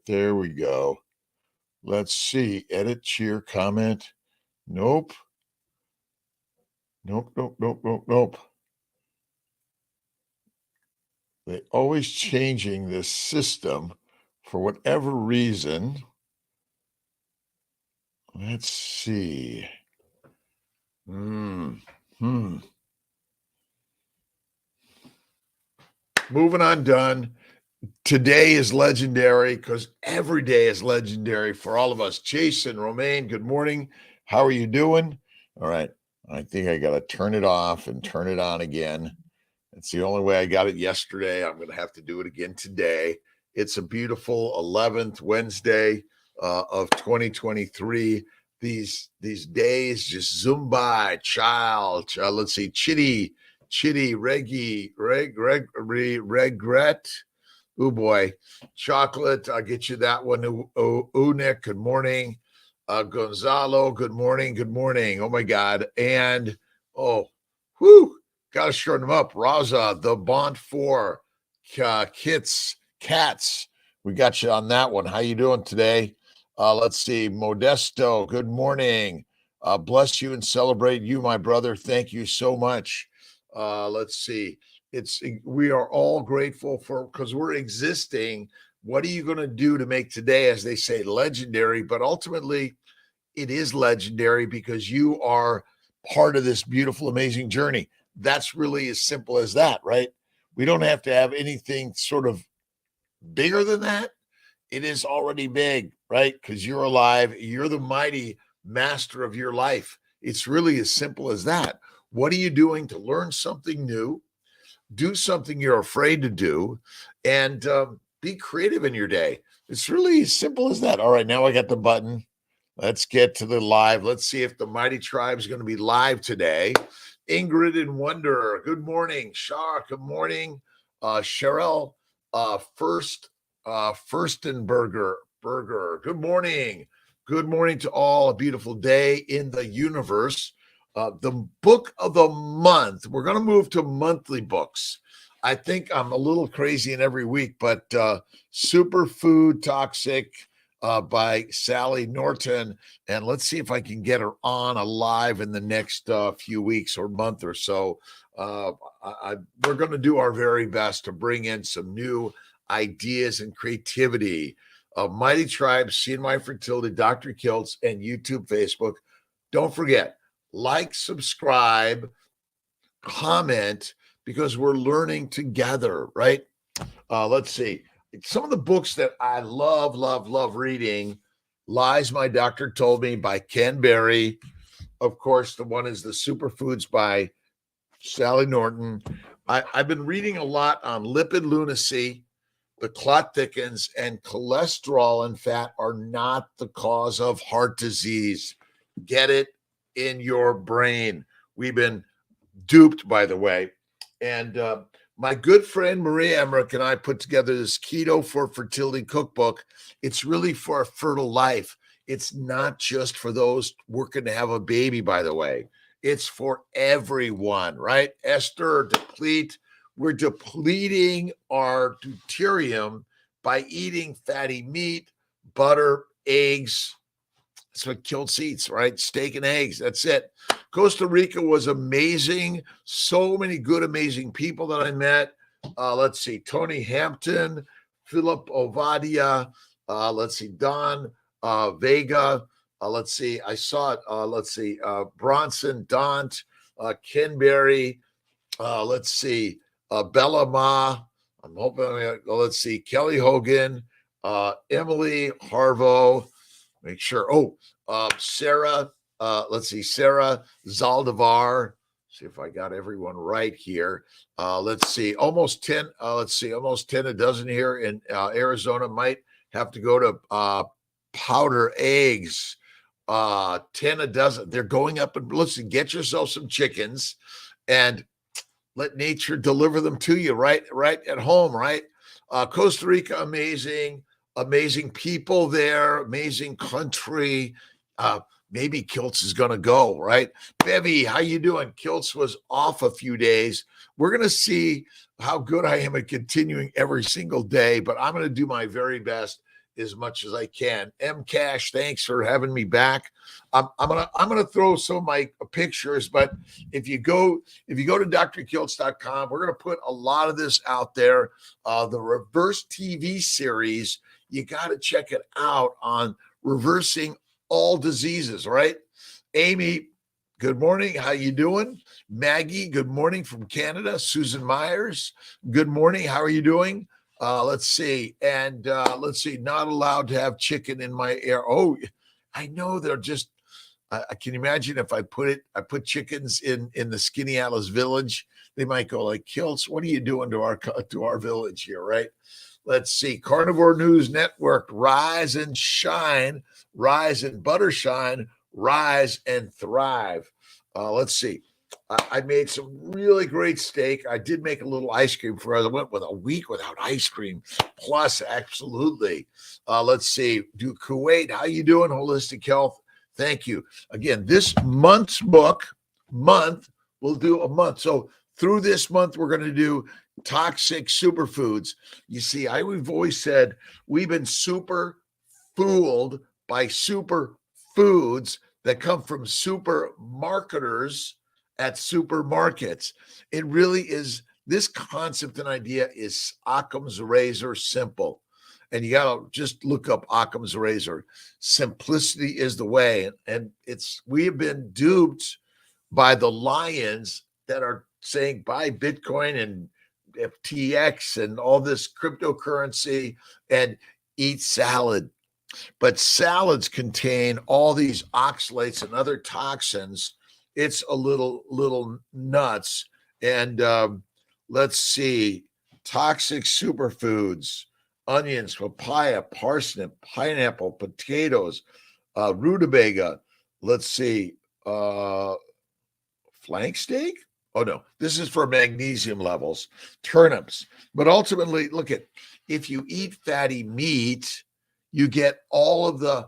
There we go. Let's see. Edit, cheer, comment. Nope. Nope. They always changing this system for whatever reason. Let's see. Moving on, done. Today is legendary because every day is legendary for all of us. Jason, Romaine, good morning. How are you doing? All right. I think I got to turn it off and turn it on again. It's the only way I got it yesterday. I'm going to have to do it again today. It's a beautiful 11th Wednesday of 2023. These days just zoom by. Child. Let's see. Chitty, regret. Oh boy, chocolate. I'll get you that one. Nick, good morning. Gonzalo, good morning. Good morning. Oh my God. And gotta shorten them up. Raza, the Bond 4, Cats. We got you on that one. How you doing today? Let's see. Modesto, good morning. Bless you and celebrate you, my brother. Thank you so much. Let's see. We are all grateful because we're existing. What are you going to do to make today, as they say, legendary? But ultimately, it is legendary because you are part of this beautiful, amazing journey. That's really as simple as that, right? We don't have to have anything sort of bigger than that. It is already big, right? Because you're alive. You're the mighty master of your life. It's really as simple as that. What are you doing to learn something new? Do something you're afraid to do, and be creative in your day. It's really as simple as that. All right, now I got the button. Let's get to the live. Let's see if the Mighty Tribe is going to be live today. Ingrid and Wonder, good morning. Shar, good morning. Cheryl, Furstenberger, good morning. Good morning to all. A beautiful day in the universe. The book of the month, we're going to move to monthly books. I think I'm a little crazy in every week, but Superfood Toxic by Sally Norton. And let's see if I can get her on alive in the next few weeks or month or so. We're going to do our very best to bring in some new ideas and creativity. Mighty Tribe, Seeing My Fertility, Dr.Kiltz, and YouTube, Facebook. Don't forget, like, subscribe, comment, because we're learning together, right? Let's see. Some of the books that I love reading. Lies My Doctor Told Me by Ken Berry. Of course, the one is The Superfoods by Sally Norton. I've been reading a lot on lipid lunacy. The clot thickens, and cholesterol and fat are not the cause of heart disease. Get it in your brain. We've been duped, by the way. And my good friend Maria Emmerich and I put together this Keto for Fertility cookbook. It's really for a fertile life. It's not just for those working to have a baby, by the way. It's for everyone, right? Esther, deplete. We're depleting our deuterium by eating fatty meat, butter, eggs. That's what Kiltz eats, right? Steak and eggs. That's it. Costa Rica was amazing. So many good, amazing people that I met. Let's see. Tony Hampton, Philip Ovadia. Let's see. Don Vega. Let's see. I saw it. Let's see. Bronson Daunt, Ken Berry. Let's see. Bella Ma. I'm hoping. Let's see. Kelly Hogan. Emily Harvo. Make sure. Sarah. Let's see. Sarah Zaldivar. See if I got everyone right here. Let's see. Almost 10. Almost 10 a dozen here in Arizona. Might have to go to powder eggs. 10 a dozen. They're going up. And listen, get yourself some chickens and let nature deliver them to you right at home, right? Costa Rica, amazing people there, amazing country. Maybe Kiltz is going to go, right? Bevy, how you doing? Kiltz was off a few days. We're going to see how good I am at continuing every single day, but I'm going to do my very best as much as I can. M Cash, thanks for having me back. I'm gonna throw some of my pictures, but if you go to drkiltz.com, we're gonna put a lot of this out there. The reverse TV series, you got to check it out on reversing all diseases, right? Amy, good morning. How you doing? Maggie, good morning from Canada. Susan Myers, good morning. How are you doing? Let's see. And let's see. Not allowed to have chicken in my air. Oh, I know they're just. I can imagine if I put chickens in the Skinny Atlas village, they might go like, Kiltz, what are you doing to our village here, right? Let's see. Carnivore News Network, rise and shine, rise and butter shine, rise and thrive. Let's see. I made some really great steak. I did make a little ice cream for us. I went with a week without ice cream. Plus, absolutely. Let's see. Do Kuwait, how you doing? Holistic Health. Thank you. Again, this month's we'll do a month. So through this month, we're going to do toxic superfoods. You see, we've always said we've been super fooled by super foods that come from super marketers at supermarkets. It really is, this concept and idea is Occam's razor simple. And you got to just look up Occam's razor. Simplicity is the way. And we have been duped by the lions that are saying buy Bitcoin and FTX and all this cryptocurrency and eat salad. But salads contain all these oxalates and other toxins. It's a little nuts. And let's see, toxic superfoods, onions, papaya, parsnip, pineapple, potatoes, rutabaga. Let's see, flank steak? Oh, no, this is for magnesium levels, turnips. But ultimately, look at, if you eat fatty meat, you get all of the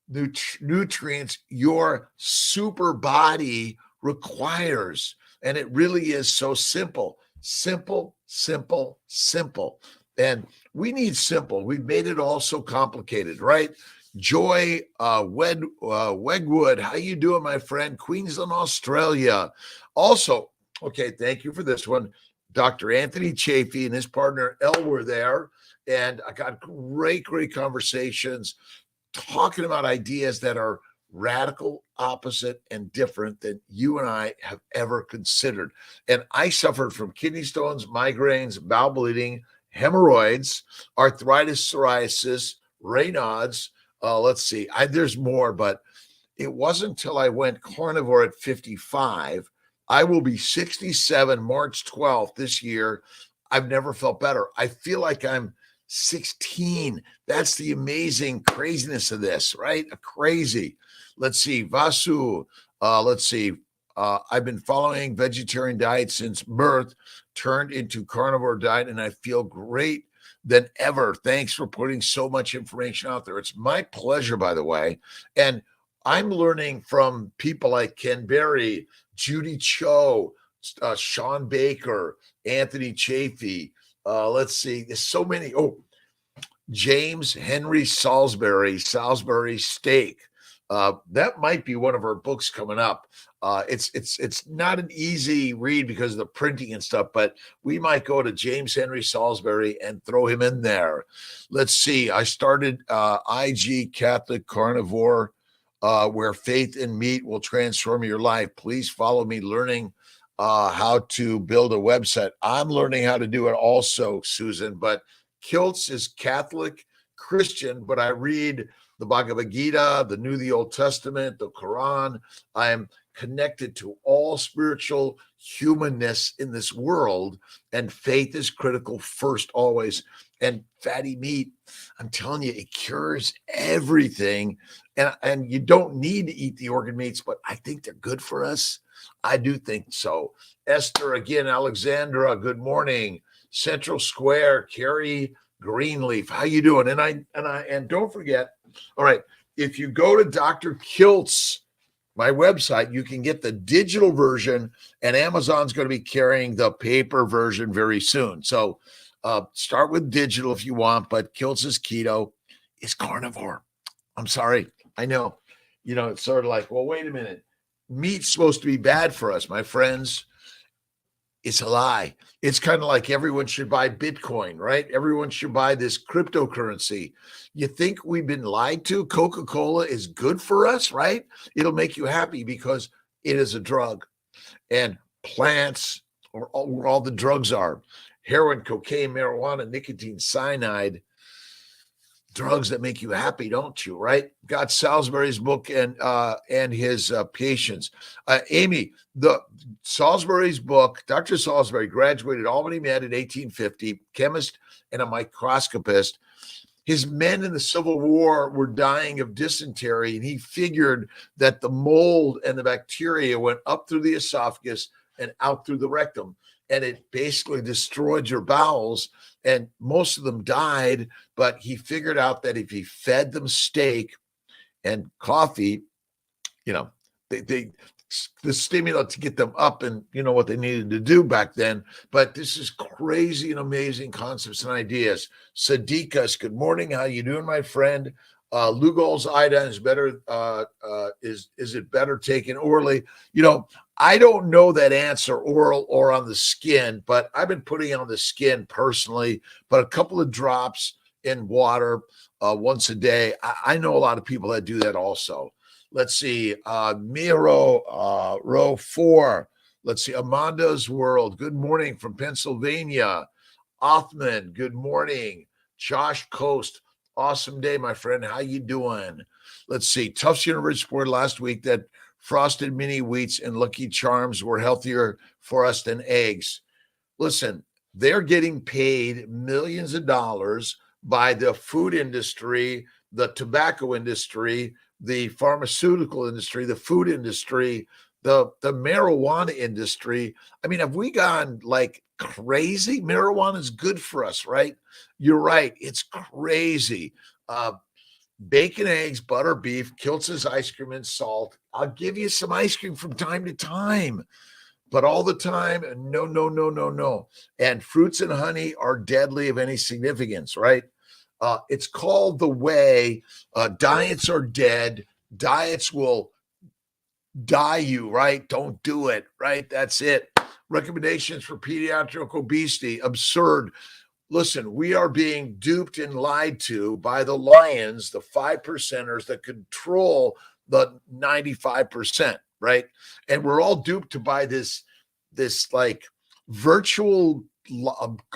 nutrients your super body requires. And it really is so simple. Simple, simple, simple. And we need simple. We've made it all so complicated, right? Joy Wegwood, how you doing, my friend? Queensland, Australia. Also, okay, thank you for this one. Dr. Anthony Chafee and his partner Elle were there, and I got great conversations talking about ideas that are radical, opposite, and different than you and I have ever considered. And I suffered from kidney stones, migraines, bowel bleeding, hemorrhoids, arthritis, psoriasis, Raynaud's. Let's see, there's more, but it wasn't until I went carnivore at 55. I will be 67 March 12th this year. I've never felt better. I feel like I'm 16. That's the amazing craziness of this, right? Crazy. Let's see, Vasu. Let's see. I've been following vegetarian diet since birth, turned into carnivore diet, and I feel great than ever. Thanks for putting so much information out there. It's my pleasure, by the way. And I'm learning from people like Ken Berry, Judy Cho, Sean Baker, Anthony Chafee. Let's see, there's so many. Oh, James Henry Salisbury Steak. That might be one of our books coming up. It's not an easy read because of the printing and stuff, but we might go to James Henry Salisbury and throw him in there. Let's see. I started IG Catholic Carnivore, where faith in meat will transform your life. Please follow me learning how to build a website. I'm learning how to do it also, Susan, but Kiltz is Catholic Christian, but I read the Bhagavad Gita, the Old Testament, the Quran. I am connected to all spiritual humanness in this world, and faith is critical first always. And fatty meat, I'm telling you, it cures everything. And you don't need to eat the organ meats, but I think they're good for us. I do think so. Esther, again, Alexandra, good morning. Central Square, Carrie Greenleaf, how you doing? And don't forget, all right, if you go to Dr. Kiltz, my website, you can get the digital version, and Amazon's going to be carrying the paper version very soon. So start with digital if you want, but Kiltz is keto. is carnivore. I'm sorry. I know. It's sort of like, well, wait a minute. Meat's supposed to be bad for us, my friends. It's a lie. It's kind of like everyone should buy Bitcoin, right? Everyone should buy this cryptocurrency. You think we've been lied to? Coca-Cola is good for us, right? It'll make you happy because it is a drug. And plants, or where all the drugs are, heroin, cocaine, marijuana, nicotine, cyanide, drugs that make you happy, don't you? Right? Got Salisbury's book and his patients. Amy, the Salisbury's book. Dr. Salisbury graduated Albany Med in 1850, chemist and a microscopist. His men in the Civil War were dying of dysentery, and he figured that the mold and the bacteria went up through the esophagus and out through the rectum, and it basically destroyed your bowels. And most of them died, but he figured out that if he fed them steak and coffee, the stimulant to get them up and what they needed to do back then. But this is crazy and amazing concepts and ideas. Sadiqas, good morning. How you doing, my friend? Lugol's iodine is better. Is it better taken orally? I don't know that answer, oral or on the skin, but I've been putting it on the skin personally, but a couple of drops in water once a day. I know a lot of people that do that also. Let's see. Miro, row 4. Let's see. Amanda's World. Good morning from Pennsylvania. Othman, good morning. Josh Coast. Awesome day, my friend. How you doing? Let's see. Tufts University reported last week that frosted mini wheats and Lucky Charms were healthier for us than eggs. Listen, they're getting paid millions of dollars by the food industry, the tobacco industry, the pharmaceutical industry, the food industry, the marijuana industry. I mean, have we gone like crazy? Marijuana is good for us, right? You're right. It's crazy. Bacon, eggs, butter, beef, Kiltz's ice cream, and salt. I'll give you some ice cream from time to time, but all the time, no, no, no, no, no. And fruits and honey are deadly of any significance, right? It's called the way. Diets are dead. Diets will die you, right? Don't do it, right? That's it. Recommendations for pediatric obesity, absurd. Listen, we are being duped and lied to by the lions, the 5%ers that control the 95%, right? And we're all duped to buy this like virtual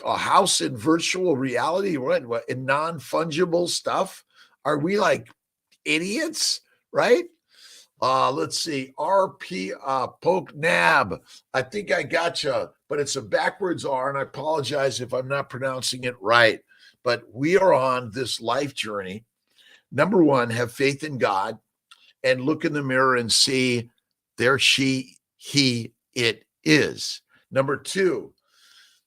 a house in virtual reality, right? In non-fungible stuff. Are we like idiots, right? Let's see. RP Poke Nab. I think I got you, but it's a backwards R, and I apologize if I'm not pronouncing it right. But we are on this life journey. Number one, have faith in God and look in the mirror and see there she, he, it is. Number two,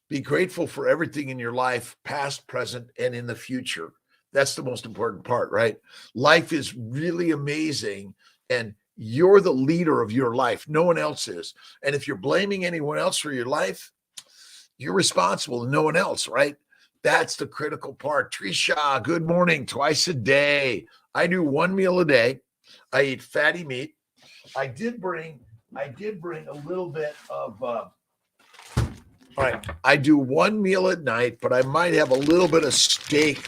be grateful for everything in your life, past, present, and in the future. That's the most important part, right? Life is really amazing, and you're the leader of your life. No one else is. And if you're blaming anyone else for your life, you're responsible and no one else, right? That's the critical part. Trisha, good morning. Twice a day. I do one meal a day. I eat fatty meat. I did bring a little bit of all right. I do one meal at night, but I might have a little bit of steak,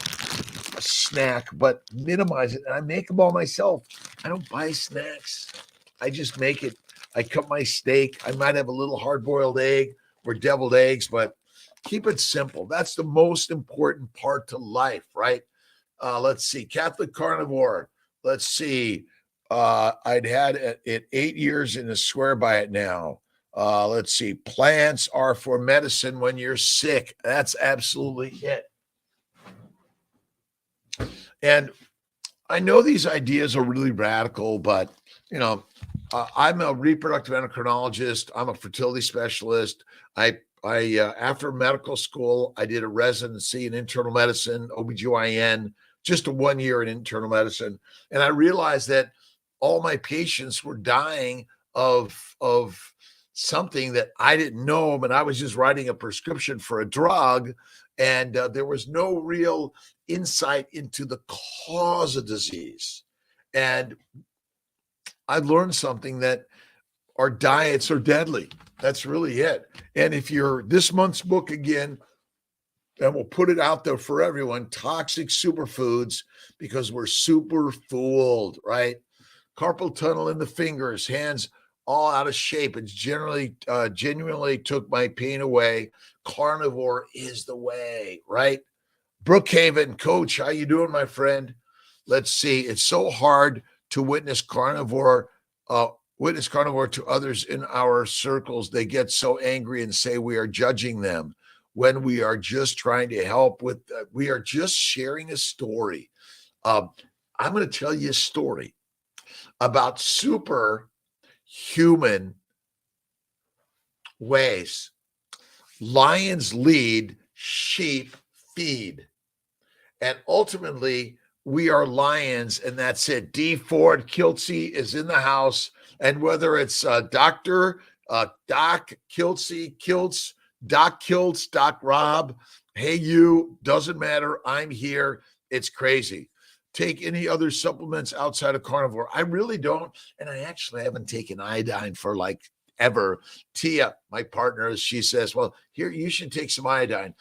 a snack, but minimize it. And I make them all myself. I don't buy snacks. I just make it. I cut my steak. I might have a little hard-boiled egg or deviled eggs, but keep it simple. That's the most important part to life, right? Let's see. Catholic carnivore. Let's see. I'd had it 8 years in a square by it now. Let's see. Plants are for medicine when you're sick. That's absolutely it. And I know these ideas are really radical, but I'm a reproductive endocrinologist. I'm a fertility specialist. I after medical school, I did a residency in internal medicine, OBGYN, just a 1 year in internal medicine. And I realized that all my patients were dying of something that I didn't know, and I was just writing a prescription for a drug, and there was no real insight into the cause of disease. And I learned something that our diets are deadly. That's really it. And if you're this month's book again, and we'll put it out there for everyone, toxic superfoods, because we're super fooled, right? Carpal tunnel in the fingers, hands all out of shape. It's genuinely took my pain away. Carnivore is the way, right? Brookhaven, coach, how you doing, my friend? Let's see. It's so hard to witness carnivore to others in our circles. They get so angry and say we are judging them when we are just trying to help with, we are just sharing a story. I'm going to tell you a story about superhuman ways. Lions lead, sheep feed. And ultimately, we are lions, and that's it. D. Ford Kiltz is in the house. And whether it's Dr. Doc Kiltz, Doc Kiltz, Doc Rob, hey, you, doesn't matter. I'm here. It's crazy. Take any other supplements outside of carnivore? I really don't. And I actually haven't taken iodine for like ever. Tia, my partner, she says, well, here, you should take some iodine.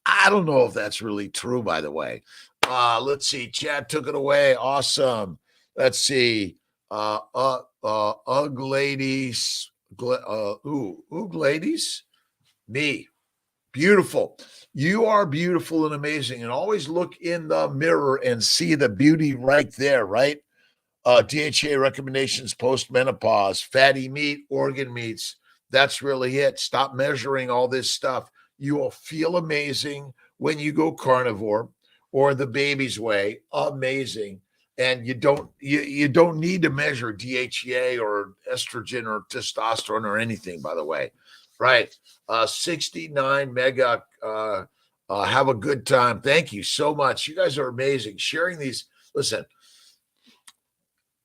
I don't know if that's really true, by the way. Let's see. Chad took it away. Awesome. Let's see. Ladies. Ladies. Me. Beautiful. You are beautiful and amazing. And always look in the mirror and see the beauty right there, right? DHA recommendations post-menopause, fatty meat, organ meats. That's really it. Stop measuring all this stuff. You will feel amazing when you go carnivore or the baby's way. Amazing. And you don't need to measure DHEA or estrogen or testosterone or anything, by the way. Right. 69 mega. Have a good time. Thank you so much. You guys are amazing. Sharing these. Listen,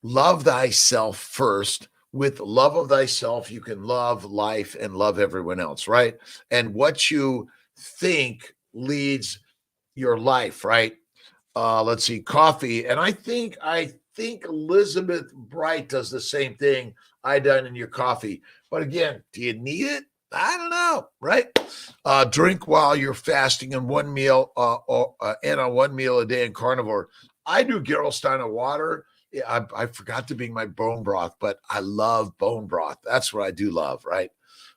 love thyself first. With love of thyself, you can love life and love everyone else, right? And what you think leads your life, right? Let's see, coffee. And I think Elizabeth Bright does the same thing. Iodine in your coffee. But again, do you need it? I don't know, right? Drink while you're fasting and one meal and on one meal a day in carnivore. I do Gerolstein of water. Yeah, I forgot to bring my bone broth, but I love bone broth. That's what I do love, right?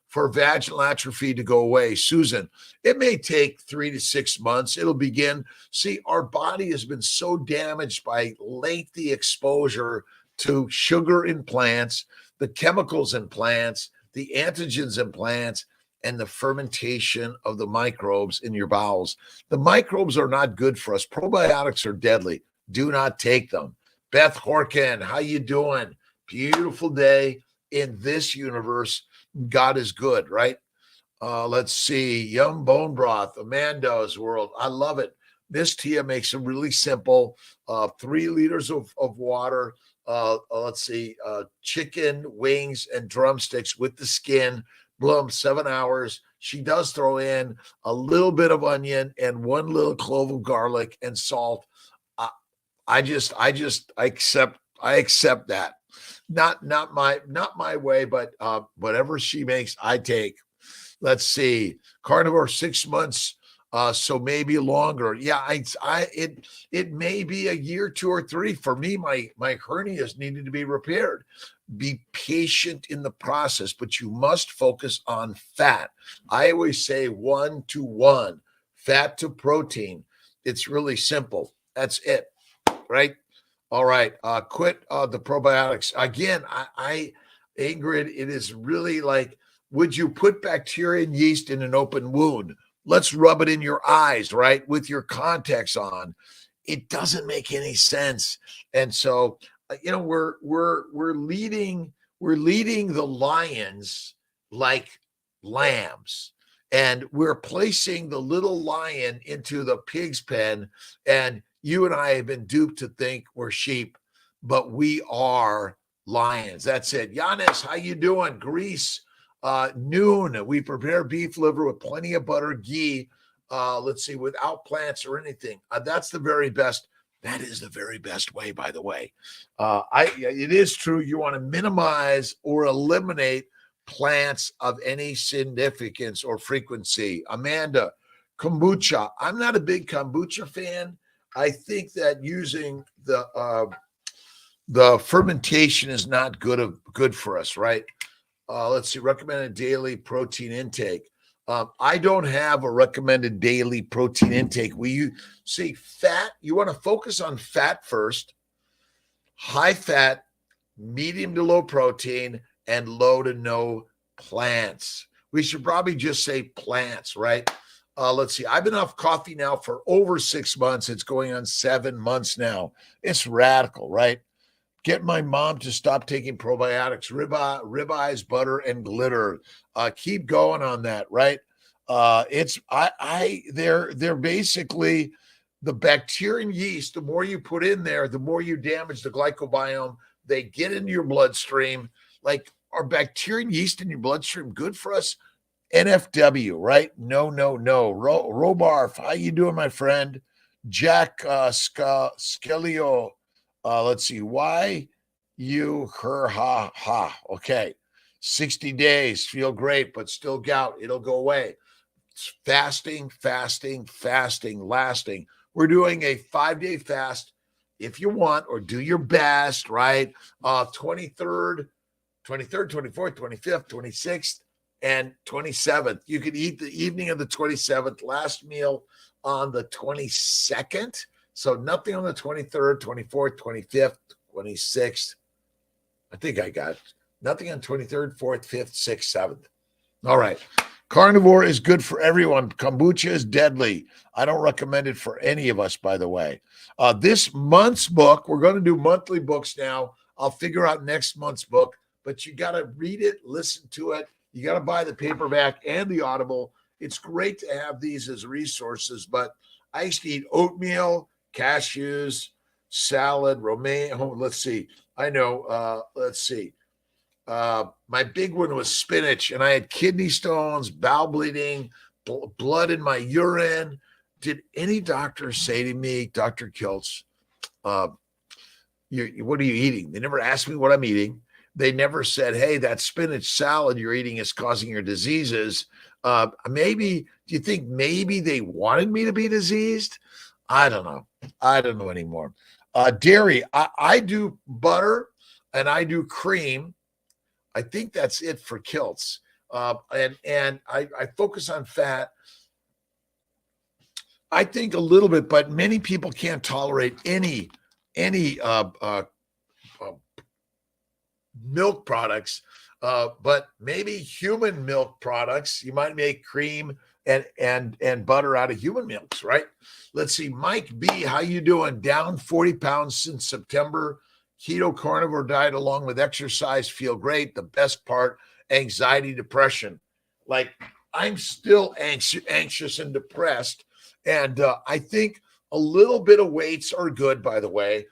For vaginal atrophy to go away, Susan, it may take 3 to 6 months. It'll begin. See, our body has been so damaged by lengthy exposure to sugar in plants, the chemicals in plants, the antigens in plants, and the fermentation of the microbes in your bowels. The microbes are not good for us. Probiotics are deadly. Do not take them. Beth Horkin, how you doing? Beautiful day in this universe. God is good, right? Let's see. Yum bone broth, Amanda's world. I love it. Miss Tia makes it really simple. 3 liters of water. Let's see. Chicken wings and drumsticks with the skin. Bloom 7 hours. She does throw in a little bit of onion and 1 little clove of garlic and salt. I accept that. Not my way, but whatever she makes, I take. Let's see. Carnivore 6 months, so maybe longer. Yeah, it may be a year, 2 or 3. For me, my hernias needed to be repaired. Be patient in the process, but you must focus on fat. I always say 1 to 1, fat to protein. It's really simple. That's it. Right. All right. Quit the probiotics. Again, Ingrid, it is really like, would you put bacteria and yeast in an open wound? Let's rub it in your eyes, right? With your contacts on. It doesn't make any sense. And so, we're leading the lions like lambs. And we're placing the little lion into the pig's pen. And you and I have been duped to think we're sheep, but we are lions. That's it. Giannis, how you doing? Greece, noon. We prepare beef liver with plenty of butter, ghee, let's see, without plants or anything. That's the very best. That is the very best way, by the way. It is true. You want to minimize or eliminate plants of any significance or frequency. Amanda, kombucha. I'm not a big kombucha fan. I think that using the fermentation is not good for us, right? Let's see, recommended daily protein intake. I don't have a recommended daily protein intake. See fat, you want to focus on fat first, high fat, medium to low protein, and low to no plants. We should probably just say plants, right? Let's see. I've been off coffee now for over 6 months. It's going on 7 months now. It's radical, right? Get my mom to stop taking probiotics, ribeyes, butter, and glitter. Keep going on that, right? They're basically the bacteria and yeast. The more you put in there, the more you damage the glycobiome. They get into your bloodstream. Like, are bacteria and yeast in your bloodstream good for us? NFW, right? No. Robarf, how you doing, my friend? Jack Skelio. Let's see. Why you her ha ha. Okay. 60 days. Feel great, but still gout. It'll go away. It's fasting, lasting. We're doing a 5-day fast if you want, or do your best, right? 23rd, 24th, 25th, 26th, and 27th. You can eat the evening of the 27th, last meal on the 22nd. So nothing on the 23rd, 24th, 25th, 26th. I think I got nothing on 23rd, 4th, 5th, 6th, 7th. All right. Carnivore is good for everyone. Kombucha is deadly. I don't recommend it for any of us, by the way. This month's book, we're going to do monthly books now. I'll figure out next month's book, but you got to read it, listen to it. You got to buy the paperback and the Audible. It's great to have these as resources, but I used to eat oatmeal, cashews, salad, romaine. Oh, let's see. I know. Let's see. My big one was spinach, and I had kidney stones, bowel bleeding, blood in my urine. Did any doctor say to me, Dr. Kiltz, what are you eating? They never asked me what I'm eating. They never said, hey, that spinach salad you're eating is causing your diseases. Do you think maybe they wanted me to be diseased? I don't know. I don't know anymore. Dairy, I do butter and I do cream. I think that's it for Kiltz. And I focus on fat. I think a little bit, but many people can't tolerate any milk products, but maybe human milk products. You might make cream and butter out of human milks, right? Let's see. Mike B, how you doing? Down 40 pounds since September. Keto carnivore diet along with exercise, feel great. The best part, anxiety, depression. Like, I'm still anxious and depressed. And I think a little bit of weights are good, by the way.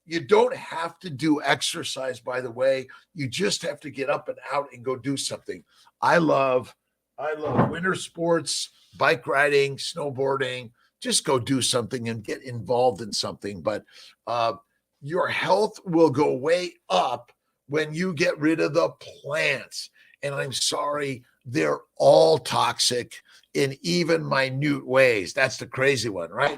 You don't have to do exercise, by the way. You just have to get up and out and go do something. I love winter sports, bike riding, snowboarding. Just go do something and get involved in something. But your health will go way up when you get rid of the plants. And I'm sorry, they're all toxic in even minute ways. That's the crazy one, right?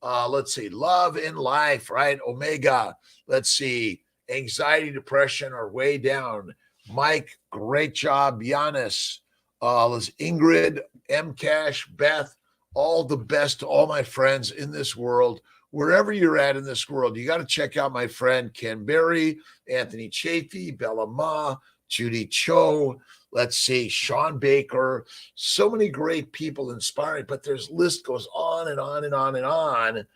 Let's see, love in life, right? Omega. Let's see, anxiety, depression are way down. Mike, great job. Giannis, Ingrid, M. Cash, Beth, all the best to all my friends in this world. Wherever you're at in this world, you got to check out my friend Ken Berry, Anthony Chafee, Bella Ma, Judy Cho. Let's see, Sean Baker. So many great people inspiring, but there's list goes on and on and on and on.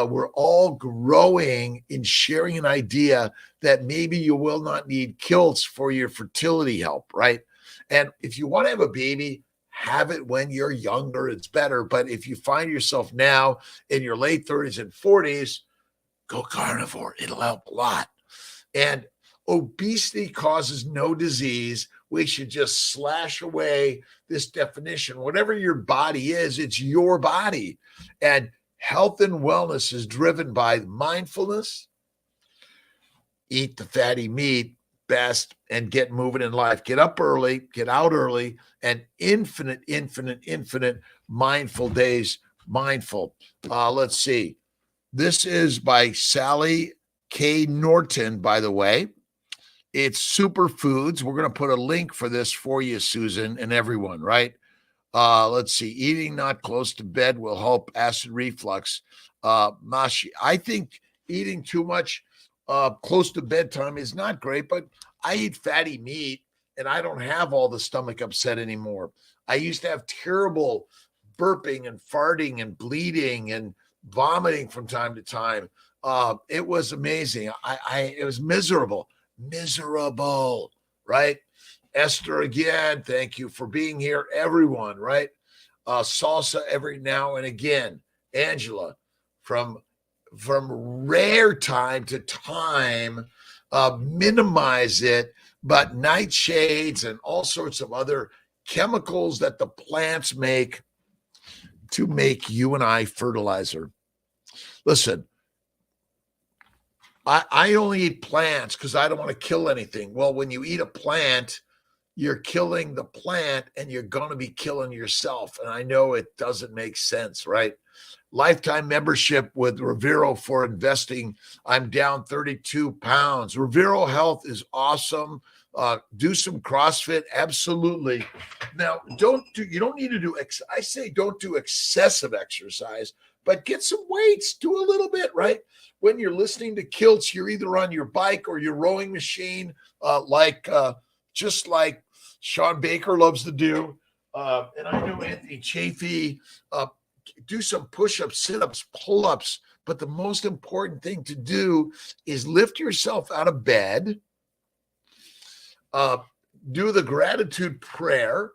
We're all growing in sharing an idea that maybe you will not need Kiltz for your fertility help, right? And if you want to have a baby, have it when you're younger. It's better. But if you find yourself now in your late 30s and 40s, go carnivore. It'll help a lot. And obesity causes no disease. We should just slash away this definition. Whatever your body is, it's your body. And health and wellness is driven by mindfulness, eat the fatty meat best, and get moving in life. Get up early, get out early, and infinite mindful days. Mindful. Let's see. This is by Sally K. Norton, by the way. It's superfoods. We're going to put a link for this for you, Susan, and everyone, right? Let's see. Eating not close to bed will help acid reflux. Mashi, I think eating too much close to bedtime is not great, but I eat fatty meat and I don't have all the stomach upset anymore. I used to have terrible burping and farting and bleeding and vomiting from time to time. It was amazing. It was miserable, right? Esther, again, thank you for being here. Everyone, right? Salsa every now and again. Angela, from rare time to time, minimize it, but nightshades and all sorts of other chemicals that the plants make to make you and I fertilizer. Listen, I only eat plants because I don't want to kill anything. Well, when you eat a plant, you're killing the plant and you're going to be killing yourself. And I know it doesn't make sense, right? Lifetime membership with Revero for investing. I'm down 32 pounds. Revero Health is awesome. Do some CrossFit. Absolutely. Now, you don't need to do, I say don't do excessive exercise, but get some weights, do a little bit, right? When you're listening to Kiltz, you're either on your bike or your rowing machine, just like Sean Baker loves to do. And I know Anthony Chafee, do some push-ups, sit-ups, pull-ups. But the most important thing to do is lift yourself out of bed, do the gratitude prayer,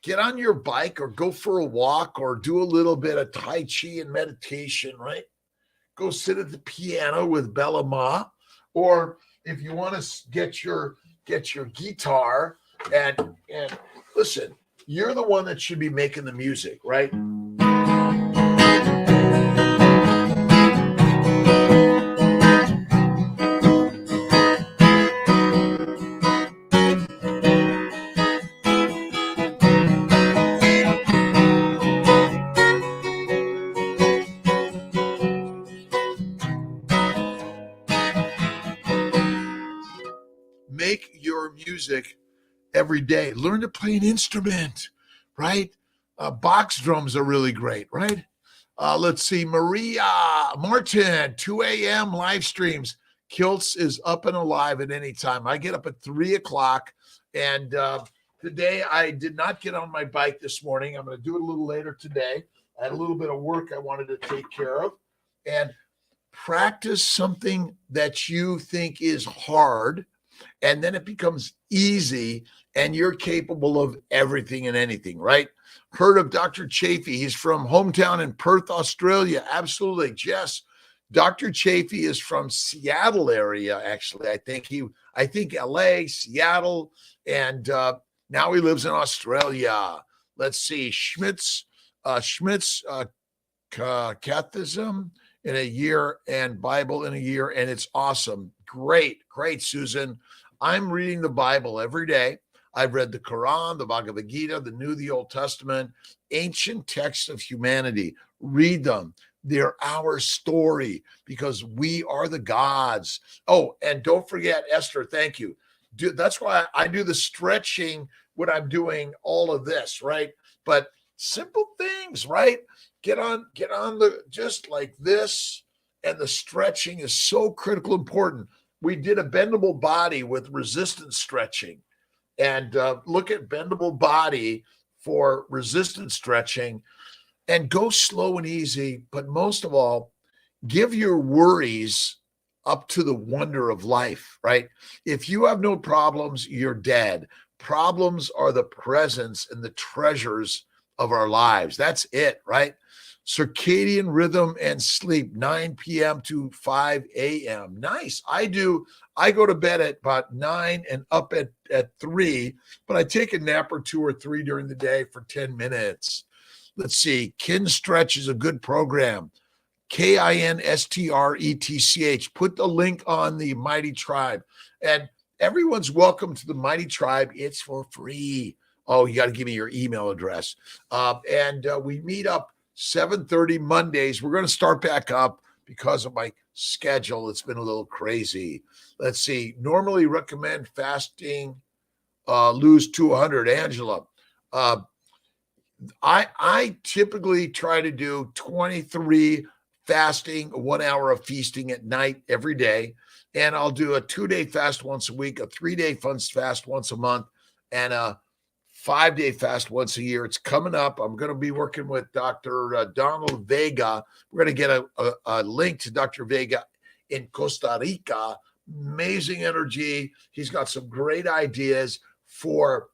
get on your bike or go for a walk or do a little bit of Tai Chi and meditation, right? Go sit at the piano with Bella Ma. Or if you want to get your guitar and listen, you're the one that should be making the music, right? Make your music every day. Learn to play an instrument, right? Box drums are really great, right? Let's see. Maria Martin, 2 a.m. live streams. Kiltz is up and alive at any time. I get up at 3 o'clock. And today I did not get on my bike this morning. I'm going to do it a little later today. I had a little bit of work I wanted to take care of. And practice something that you think is hard, and then it becomes easy and you're capable of everything and anything, right? Heard of Dr. Chafee. He's from hometown in Perth, Australia. Absolutely. Jess, Dr. Chafee is from Seattle area, actually. I think LA, Seattle, and now he lives in Australia. Let's see. Schmitz Catechism in a year and Bible in a year, and it's awesome. Great, Susan. I'm reading the Bible every day. I've read the Quran, the Bhagavad Gita, the New, the Old Testament, ancient texts of humanity. Read them. They're our story because we are the gods. Oh, and don't forget, Esther, thank you. That's why I do the stretching when I'm doing all of this, right? But simple things, right? Get on the, just like this. And the stretching is so critical, important. We did a bendable body with resistance stretching. And look at bendable body for resistance stretching and go slow and easy. But most of all, give your worries up to the wonder of life, right? If you have no problems, you're dead. Problems are the presents and the treasures of our lives. That's it, right? circadian rhythm and sleep, 9 p.m. to 5 a.m. Nice. I go to bed at about 9 and up at 3, but I take a nap or 2 or 3 during the day for 10 minutes. Let's see. Kin Stretch is a good program. KINSTRETCH. Put the link on the Mighty Tribe. And everyone's welcome to the Mighty Tribe. It's for free. Oh, you got to give me your email address. And we meet up 7:30 Mondays. We're going to start back up because of my schedule. It's been a little crazy. Let's see. Normally recommend fasting, lose 200. Angela. I typically try to do 23 fasting, 1 hour of feasting at night every day. And I'll do a 2-day fast once a week, a 3-day fast once a month, and a 5-day fast once a year. It's coming up. I'm going to be working with Dr. Donald Vega. We're going to get a link to Dr. Vega in Costa Rica. Amazing energy. He's got some great ideas for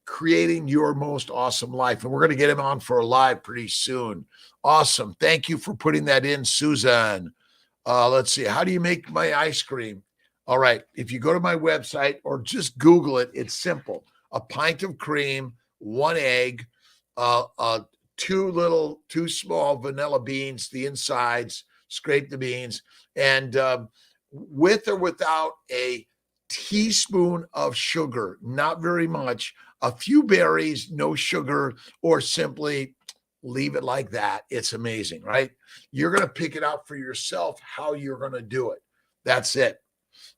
creating your most awesome life. And we're going to get him on for a live pretty soon. Awesome. Thank you for putting that in, Susan. Let's see. How do you make my ice cream? All right. If you go to my website or just Google it, it's simple. A pint of cream, 1 egg, 2 small vanilla beans, the insides, scrape the beans, and with or without a teaspoon of sugar, not very much, a few berries, no sugar, or simply leave it like that. It's amazing, right? You're going to pick it out for yourself how you're going to do it. That's it.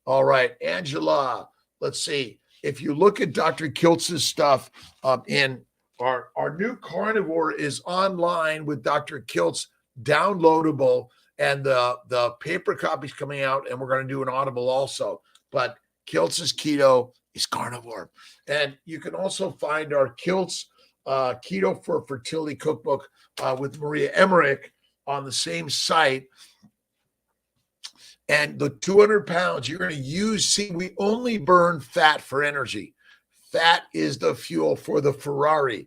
All right, Angela, let's see. If you look at Dr. Kiltz's stuff in our new carnivore is online with Dr. Kiltz, downloadable, and the paper copy's coming out, and we're going to do an Audible also. But Kiltz's keto is carnivore. And you can also find our Kiltz Keto for Fertility cookbook with Maria Emmerich on the same site. And the 200 pounds you're going to use, see, we only burn fat for energy. Fat is the fuel for the Ferrari,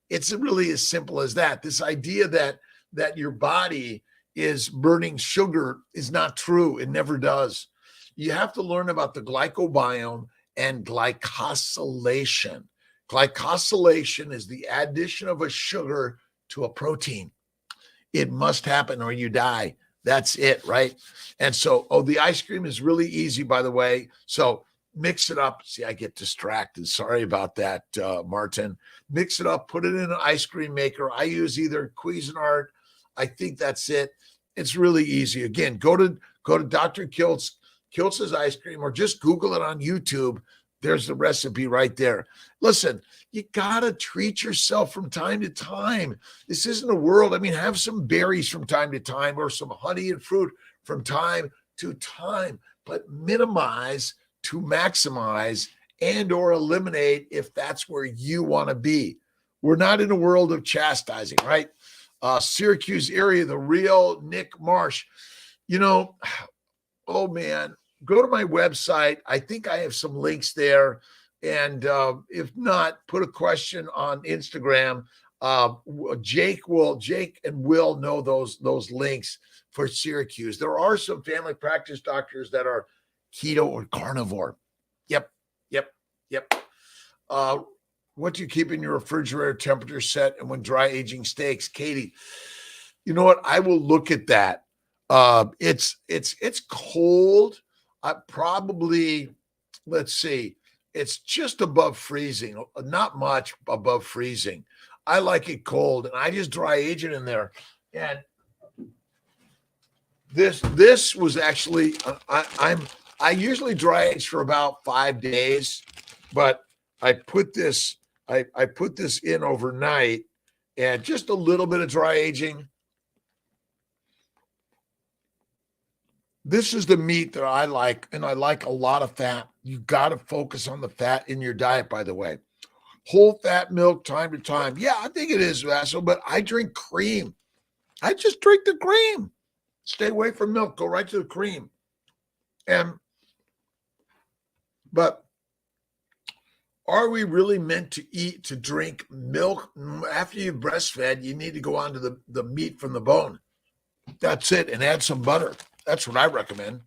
It's really as simple as that. This idea that your body is burning sugar is not true. It never does. You have to learn about the glycobiome and glycosylation. Glycosylation is the addition of a sugar to a protein. It must happen or you die. That's it, right? And so, the ice cream is really easy, by the way. So mix it up. See, I get distracted. Sorry about that, Martin. Mix it up, put it in an ice cream maker. I use either Cuisinart. I think that's it. It's really easy. Again, go to Dr. Kiltz's ice cream, or just Google it on YouTube. There's the recipe right there. Listen, you got to treat yourself from time to time. This isn't a world. I mean, have some berries from time to time or some honey and fruit from time to time, but minimize to maximize and or eliminate if that's where you want to be. We're not in a world of chastising, right? Syracuse area, the real Nick Marsh. Oh man, go to my website. I think I have some links there. And if not, put a question on Instagram. Jake and Will know those links for Syracuse. There are some family practice doctors that are keto or carnivore. Yep. What do you keep in your refrigerator temperature set and when dry aging steaks? Katie, you know what? I will look at that. It's cold. Probably, let's see, it's just above freezing, not much above freezing. I like it cold, and I just dry age it in there. And this was actually, I usually dry age for about 5 days, but I put this in overnight, and just a little bit of dry aging. This is the meat that I like, and I like a lot of fat. You got to focus on the fat in your diet, by the way. Whole fat milk time to time. Yeah, I think it is, Vassal, but I drink cream. I just drink the cream. Stay away from milk. Go right to the cream. But Are we really meant to eat, to drink milk? After you've breastfed, you need to go on to the meat from the bone. That's it, and add some butter. That's what I recommend.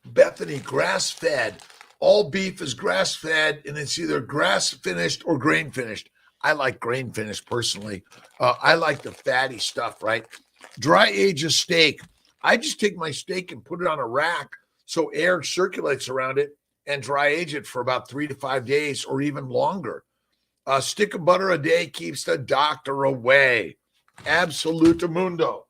Bethany, grass-fed. All beef is grass-fed, and it's either grass-finished or grain-finished. I like grain-finished personally. I like the fatty stuff, right? Dry age a steak. I just take my steak and put it on a rack so air circulates around it and dry age it for about 3 to 5 days or even longer. A stick of butter a day keeps the doctor away. Absolutamundo.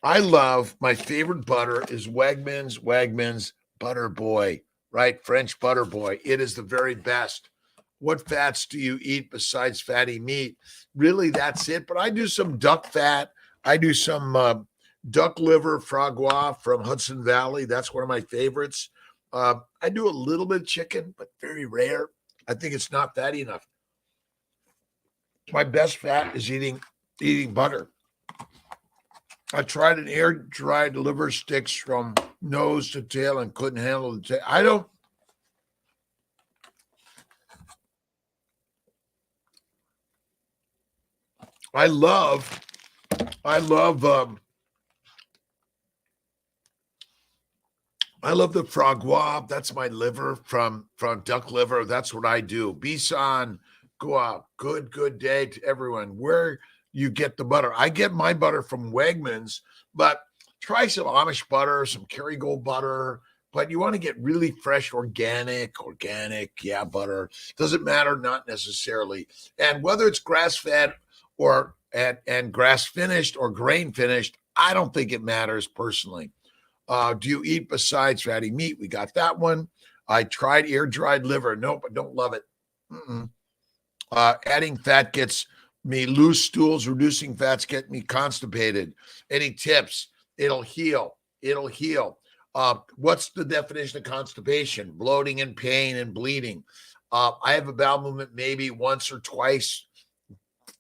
I love, my favorite butter is Wegmans Butter Boy, right? French Butter Boy. It is the very best. What fats do you eat besides fatty meat? Really, that's it. But I do some duck fat. I do some duck liver foie gras from Hudson Valley. That's one of my favorites. I do a little bit of chicken, but very rare. I think it's not fatty enough. My best fat is eating butter. I tried an air dried liver sticks from nose to tail and couldn't handle the tail. I love the foie gras. That's my liver from duck liver. That's what I do. Bison, go out. Good day to everyone. Where you get the butter? I get my butter from Wegmans, but try some Amish butter, some Kerrygold butter. But you want to get really fresh, organic, yeah, butter. Doesn't matter, not necessarily. And whether it's grass-fed or and grass-finished or grain-finished, I don't think it matters personally. Do you eat besides fatty meat? We got that one. I tried air-dried liver. Nope, I don't love it. Adding fat gets me loose stools. Reducing fats get me constipated. Any tips? It'll heal. What's the definition of constipation? Bloating and pain and bleeding. I have a bowel movement maybe once or twice,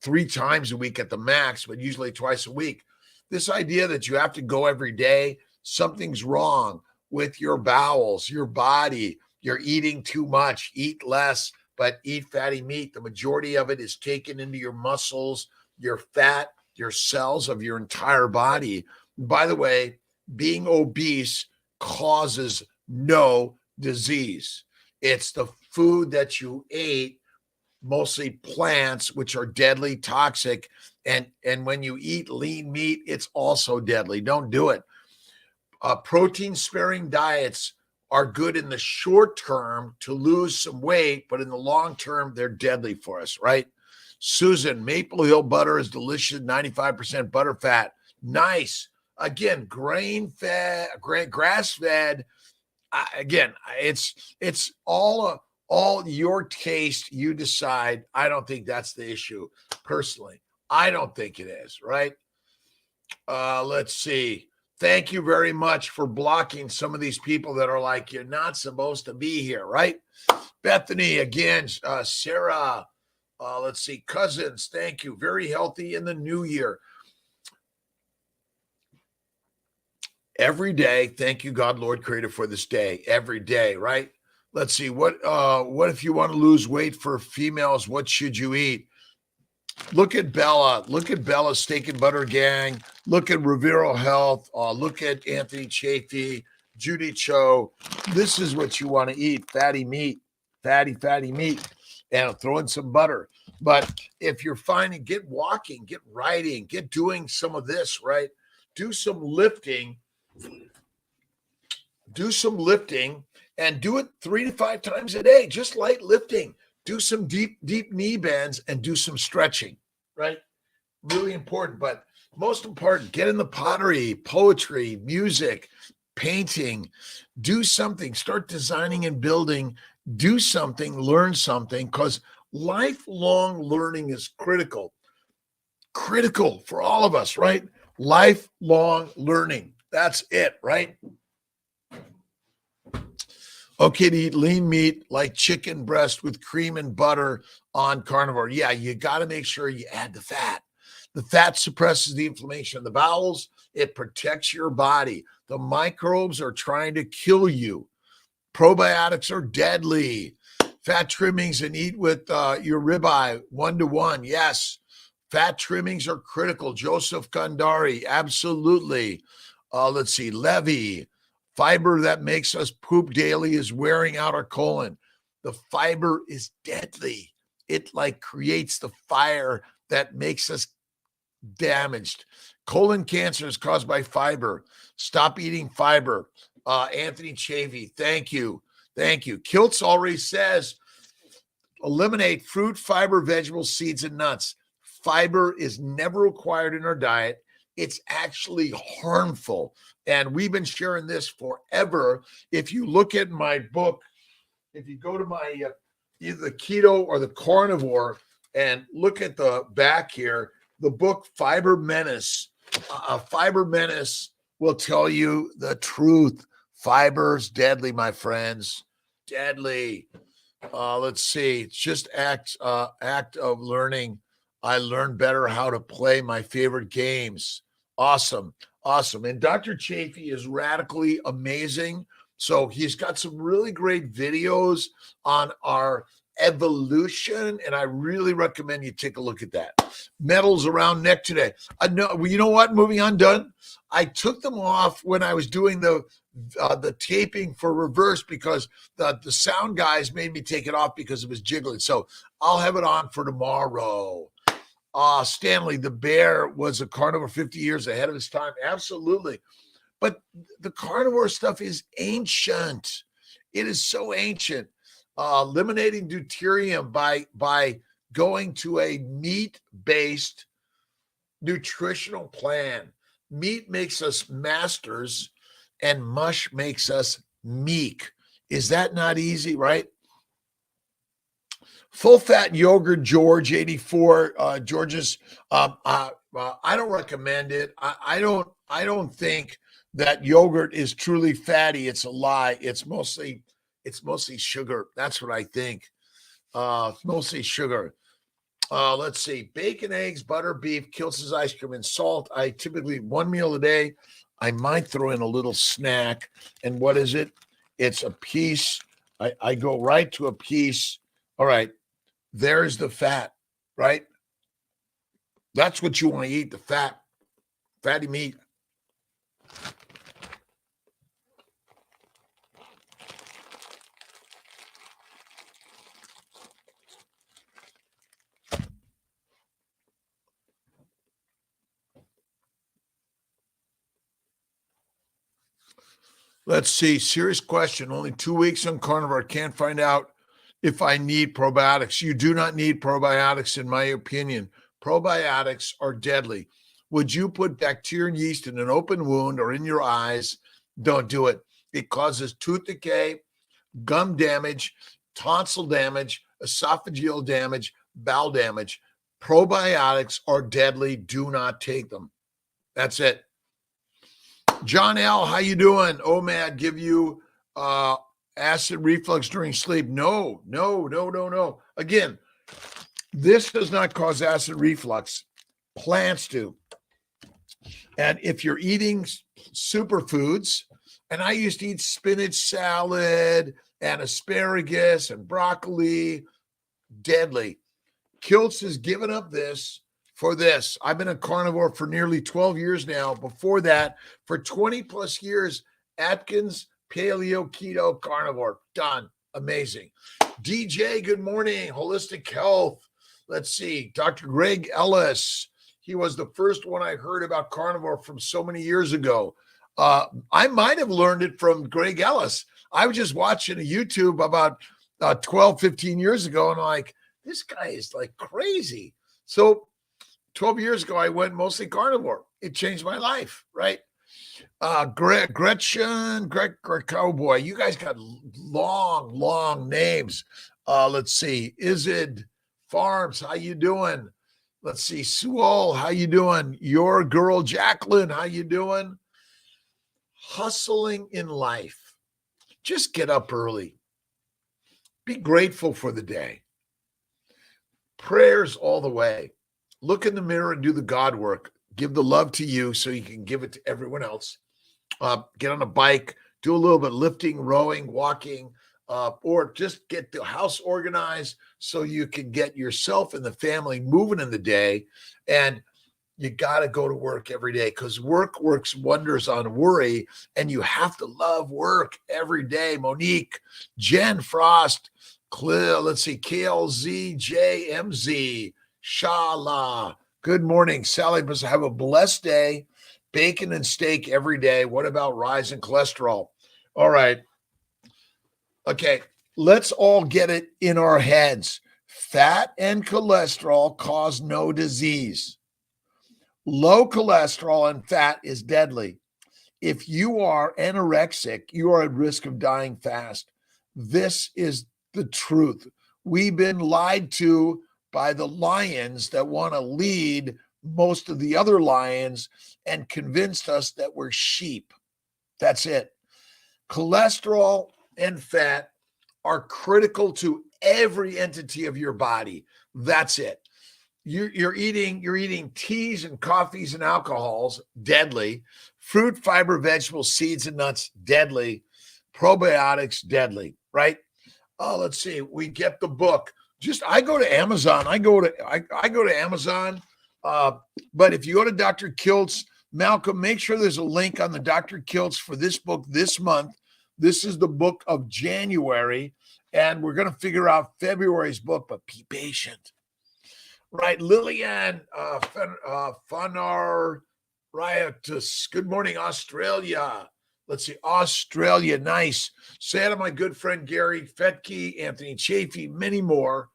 3 times a week at the max, but usually twice a week. This idea that you have to go every day, something's wrong with your bowels, your body. You're eating too much. Eat less, but eat fatty meat. The majority of it is taken into your muscles, your fat, your cells of your entire body. By the way, being obese causes no disease. It's the food that you ate, mostly plants, which are deadly toxic. And when you eat lean meat, it's also deadly. Don't do it. Protein sparing diets are good in the short term to lose some weight, but in the long term, they're deadly for us, right? Susan, Maple Hill butter is delicious, 95% butter fat. Nice. Again, grain fed, grass fed. Again, it's all your taste. You decide. I don't think that's the issue personally. I don't think it is, right? Let's see. Thank you very much for blocking some of these people that are like, you're not supposed to be here, right? Bethany, again, Sarah, let's see, Cousins, thank you. Very healthy in the new year. Every day, thank you, God, Lord, Creator, for this day. Every day, right? Let's see, what if you want to lose weight for females? What should you eat? Look at Bella. Look at Bella's Steak and Butter Gang. Look at Revero Health. Look at Anthony Chafee, Judy Cho. This is what you want to eat. Fatty meat. Fatty meat. And throw in some butter. But if you're finding, get walking, get riding, get doing some of this, right? Do some lifting. And do it 3 to 5 times a day. Just light lifting. Do some deep knee bends and do some stretching, right? Really important. But most important, get in the pottery, poetry, music, painting. Do something. Start designing and building. Do something. Learn something, because lifelong learning is critical. Critical for all of us, right? Lifelong learning. That's it, right? Okay to eat lean meat like chicken breast with cream and butter on carnivore. Yeah, you got to make sure you add the fat. The fat suppresses the inflammation of the bowels. It protects your body. The microbes are trying to kill you. Probiotics are deadly. Fat trimmings and eat with your ribeye 1-to-1. Yes. Fat trimmings are critical. Joseph Gandari, absolutely. Let's see. Levy, fiber that makes us poop daily is wearing out our colon. The fiber is deadly. It like creates the fire that makes us damaged. Colon cancer is caused by fiber. Stop eating fiber. Anthony Chavey, thank you. Thank you. Kiltz already says eliminate fruit, fiber, vegetables, seeds, and nuts. Fiber is never required in our diet. It's actually harmful. And we've been sharing this forever. If you look at my book, if you go to my either the keto or the carnivore and look at the back here, the book Fiber Menace. Fiber Menace will tell you the truth. Fiber's deadly, my friends. Deadly. Let's see. It's just act of learning. I learned better how to play my favorite games. Awesome. Awesome. And Dr. Chafee is radically amazing. So he's got some really great videos on our evolution, and I really recommend you take a look at that. Metals around neck today. No, you know what? Moving on, done. I took them off when I was doing the taping for reverse because the sound guys made me take it off because it was jiggling. So I'll have it on for tomorrow. Stanley, the bear was a carnivore 50 years ahead of his time. Absolutely. But the carnivore stuff is ancient. It is so ancient. Eliminating deuterium by going to a meat-based nutritional plan. Meat makes us masters and mush makes us meek. Is that not easy, right? Full fat yogurt, George 84. George's. I don't recommend it. I don't think that yogurt is truly fatty. It's a lie. It's mostly sugar. That's what I think. Mostly sugar. Let's see. Bacon, eggs, butter, beef, Kiltz's ice cream, and salt. I typically eat one meal a day. I might throw in a little snack. And what is it? It's a piece. I go right to a piece. All right. There's the fat, right? That's what you want to eat, the fatty meat. Let's see. Serious question. Only 2 weeks on carnivore. Can't find out if I need probiotics. You do not need probiotics, in my opinion. Probiotics are deadly. Would you put bacteria and yeast in an open wound or in your eyes? Don't do it. It causes tooth decay, gum damage, tonsil damage, esophageal damage, bowel damage. Probiotics are deadly. Do not take them. That's it. John L., how you doing? OMAD give you acid reflux during sleep? No. Again, this does not cause acid reflux. Plants do. And if you're eating superfoods, and I used to eat spinach salad and asparagus and broccoli, deadly. Kiltz has given up this for this. I've been a carnivore for nearly 12 years now. Before that, for 20 plus years, Atkins, paleo, keto, carnivore. Done. Amazing. DJ, good morning. Holistic health. Let's see. Dr. Greg Ellis. He was the first one I heard about carnivore from so many years ago. I might have learned it from Greg Ellis. I was just watching a YouTube about 12, 15 years ago, and I'm like, this guy is like crazy. So 12 years ago, I went mostly carnivore. It changed my life, right? Gretchen, Greg Cowboy, you guys got long names. Let's see. Izid Farms, how you doing? Let's see. Sewell, how you doing? Your girl, Jacqueline, how you doing? Hustling in life. Just get up early. Be grateful for the day. Prayers all the way. Look in the mirror and do the God work. Give the love to you so you can give it to everyone else. Get on a bike, do a little bit of lifting, rowing, walking, or just get the house organized so you can get yourself and the family moving in the day. And you got to go to work every day because work works wonders on worry, and you have to love work every day. Monique, Jen Frost, let's see, KLZJMZ, Shala. Good morning. Sally must have a blessed day. Bacon and steak every day. What about rising cholesterol? All right. Okay. Let's all get it in our heads. Fat and cholesterol cause no disease. Low cholesterol and fat is deadly. If you are anorexic, you are at risk of dying fast. This is the truth. We've been lied to by the lions that want to lead most of the other lions and convinced us that we're sheep. That's it. Cholesterol and fat are critical to every entity of your body. That's it. You're eating teas and coffees and alcohols, deadly. Fruit, fiber, vegetables, seeds, and nuts, deadly. Probiotics, deadly, right? Oh, let's see. We get the book. I go to Amazon. I go to Amazon. But if you go to Dr. Kiltz, Malcolm, make sure there's a link on the Dr. Kiltz for this book this month. This is the book of January, and we're going to figure out February's book, but be patient. Right, Lillian Fanar Riotus. Good morning, Australia. Let's see, Australia, nice. Say hi to my good friend Gary Fetke, Anthony Chafee, many more.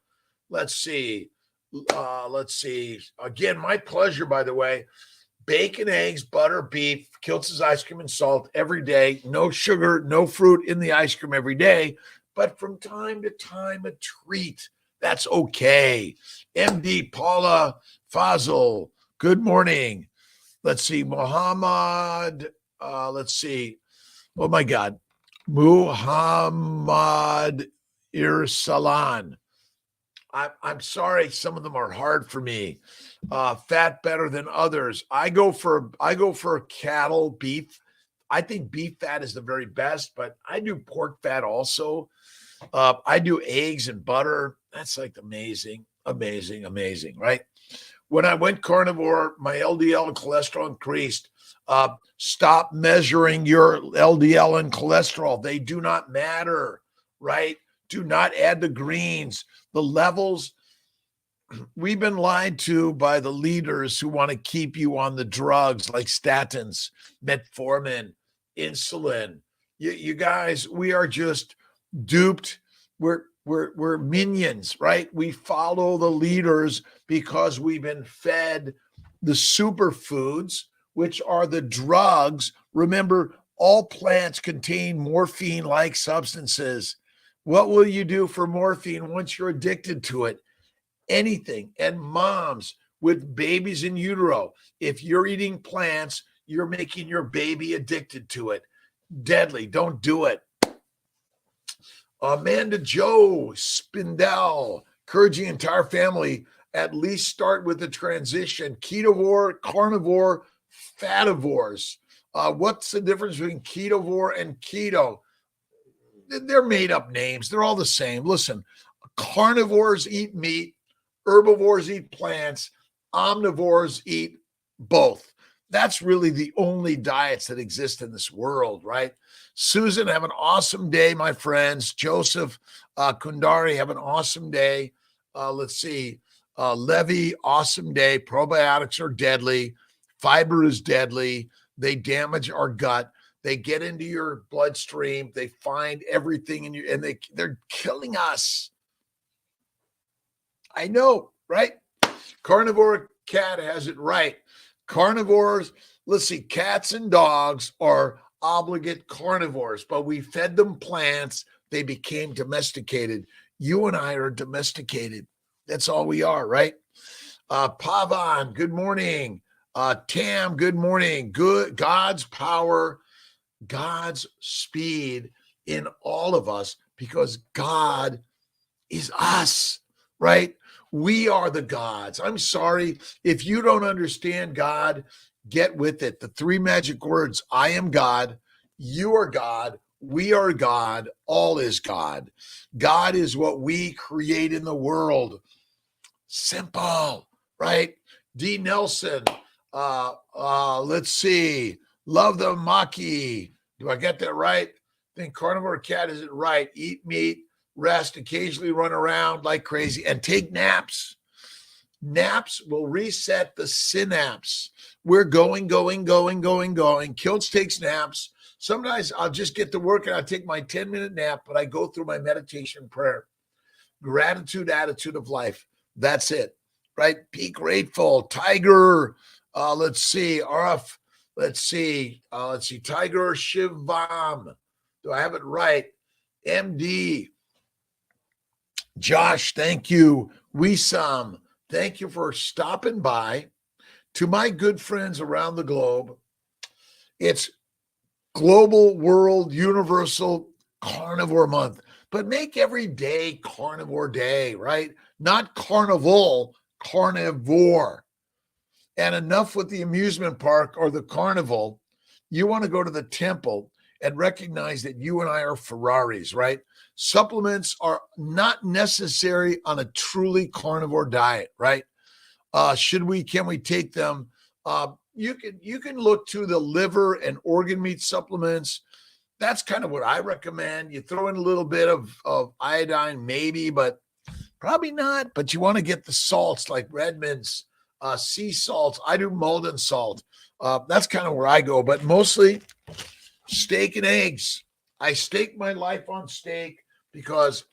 Let's see. Again, my pleasure, by the way. Bacon, eggs, butter, beef, Kiltz's ice cream and salt every day. No sugar, no fruit in the ice cream every day, but from time to time, a treat. That's okay. MD Paula Fazil, good morning. Let's see, Muhammad. Let's see. Oh my God. Muhammad Irsalan. I'm sorry, some of them are hard for me. Fat better than others. I go for cattle, beef. I think beef fat is the very best, but I do pork fat also. I do eggs and butter. That's like amazing, right? When I went carnivore, my LDL and cholesterol increased. Stop measuring your LDL and cholesterol. They do not matter, right? Do not add the greens. The levels, we've been lied to by the leaders who want to keep you on the drugs like statins, metformin, insulin. You guys, we are just duped. We're minions, right? We follow the leaders because we've been fed the superfoods, which are the drugs. Remember, all plants contain morphine-like substances. What will you do for morphine once you're addicted to it? Anything. And moms with babies in utero, if you're eating plants, you're making your baby addicted to it. Deadly. Don't do it. Amanda Joe Spindell, encouraging entire family, at least start with the transition. Ketovore, carnivore, fativores. What's the difference between ketovore and keto? They're made up names. They're all the same. Listen, carnivores eat meat, herbivores eat plants, omnivores eat both. That's really the only diets that exist in this world, right? Susan, have an awesome day, my friends. Joseph Kundari, have an awesome day. Let's see. Levy, awesome day. Probiotics are deadly. Fiber is deadly. They damage our gut. They get into your bloodstream. They find everything in you, and they're killing us. I know, right? Carnivore Cat has it right. Carnivores, let's see, cats and dogs are obligate carnivores, but we fed them plants. They became domesticated. You and I are domesticated. That's all we are, right? Pavan, good morning. Tam, good morning. Good. God's power, God's speed, in all of us because God is us, right? We are the gods. I'm sorry if you don't understand God, get with it. The three magic words, I am God, you are God, we are God, all is God. God is what we create in the world. Simple, right? D. Nelson, let's see, love the Maki. Do I get that right? I think carnivore cat is it right. Eat meat, rest, occasionally run around like crazy, and take naps. Naps will reset the synapse. We're going. Kiltz takes naps. Sometimes I'll just get to work and I'll take my 10-minute nap, but I go through my meditation prayer. Gratitude, attitude of life. That's it, right? Be grateful. Tiger, let's see. RF, let's see. Tiger Shivam. Do I have it right? MD. Josh, thank you. Wisam, thank you for stopping by. To my good friends around the globe, it's Global World Universal Carnivore Month, but make every day Carnivore Day, right? Not carnival, carnivore. And enough with the amusement park or the carnival. You want to go to the temple and recognize that you and I are Ferraris, right? Supplements are not necessary on a truly carnivore diet, right? Can we take them? You can look to the liver and organ meat supplements. That's kind of what I recommend. You throw in a little bit of iodine, maybe, but probably not. But you want to get the salts like Redmond's, sea salts. I do Malden salt. That's kind of where I go, but mostly steak and eggs. I stake my life on steak because